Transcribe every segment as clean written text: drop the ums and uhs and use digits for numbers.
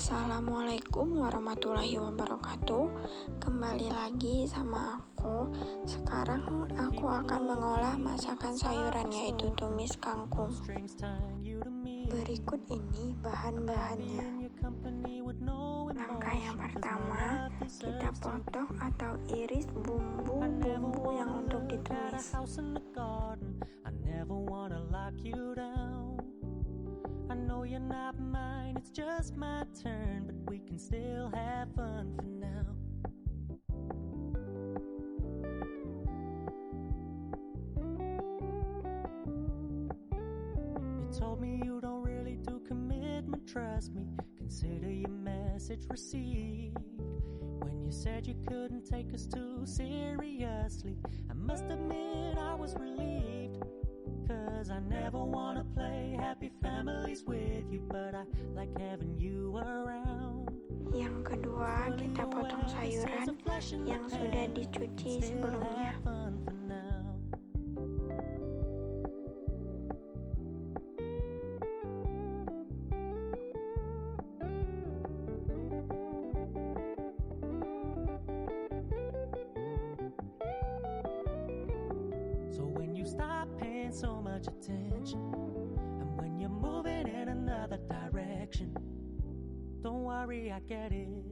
Assalamualaikum warahmatullahi wabarakatuh. Kembali lagi sama aku. Sekarang aku akan mengolah masakan sayuran, yaitu tumis kangkung. Berikut ini bahan-bahannya. Langkah yang pertama, kita potong atau iris bumbu-bumbu yang untuk ditumis. I know you're not mine, it's just my turn, but we can still have fun for now. You told me you don't really do commitment, trust me, consider your message received. When you said you couldn't take us too seriously, I must admit I was relieved. Cause I never wanna play happy families with you, but I like having you around. Yang kedua, kita potong sayuran yang sudah dicuci sebelumnya. So when you stop paying so much attention, and when you're moving in another direction, don't worry, I get it.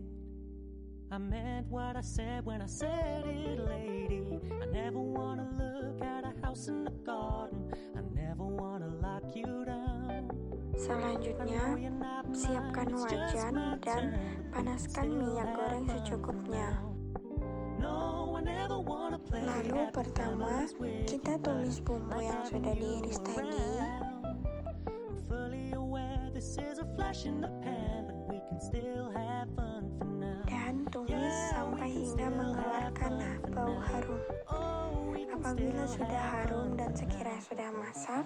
I meant what I said when I said it, lady. I never wanna look at a house in the garden, I never wanna lock you down. Selanjutnya, siapkan wajan dan panaskan minyak goreng secukupnya. Lalu pertama, kita tumis bumbu yang sudah diiris tadi. Dan tumis sampai hingga mengeluarkan bau harum. Apabila sudah harum dan sekiranya sudah masak,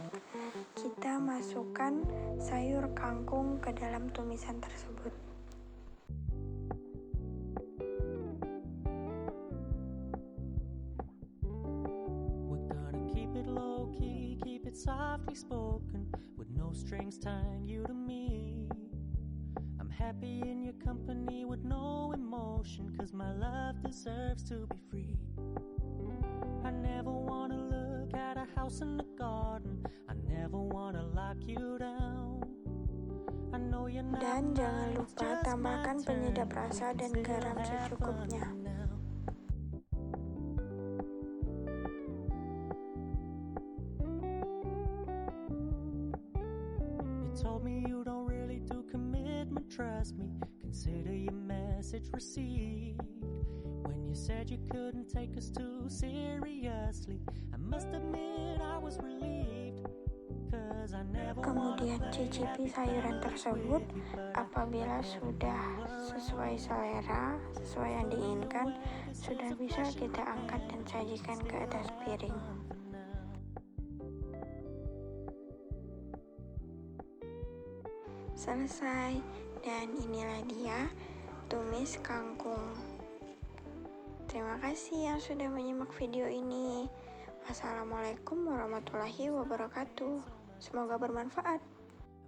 kita masukkan sayur kangkung ke dalam tumisan tersebut. Softly spoken, with no strings tying you to me. I'm happy in your company with no emotion, cause my love deserves to be free. I never wanna look at a house in the garden, I never wanna lock you down. I know you're not. Dan jangan lupa tambahkan penyedap rasa dan garam secukupnya. Told me you don't really do commitment, trust me, consider your message received. When you said you couldn't take us too seriously, I must admit I was relieved. Cause I never. Kemudian cicipi sayuran tersebut. Apabila sudah sesuai selera, sesuai yang diinginkan, sudah bisa kita angkat dan sajikan ke atas piring. Selesai, dan inilah dia tumis kangkung. Terima kasih yang sudah menyimak video ini. Wassalamualaikum warahmatullahi wabarakatuh. Semoga bermanfaat.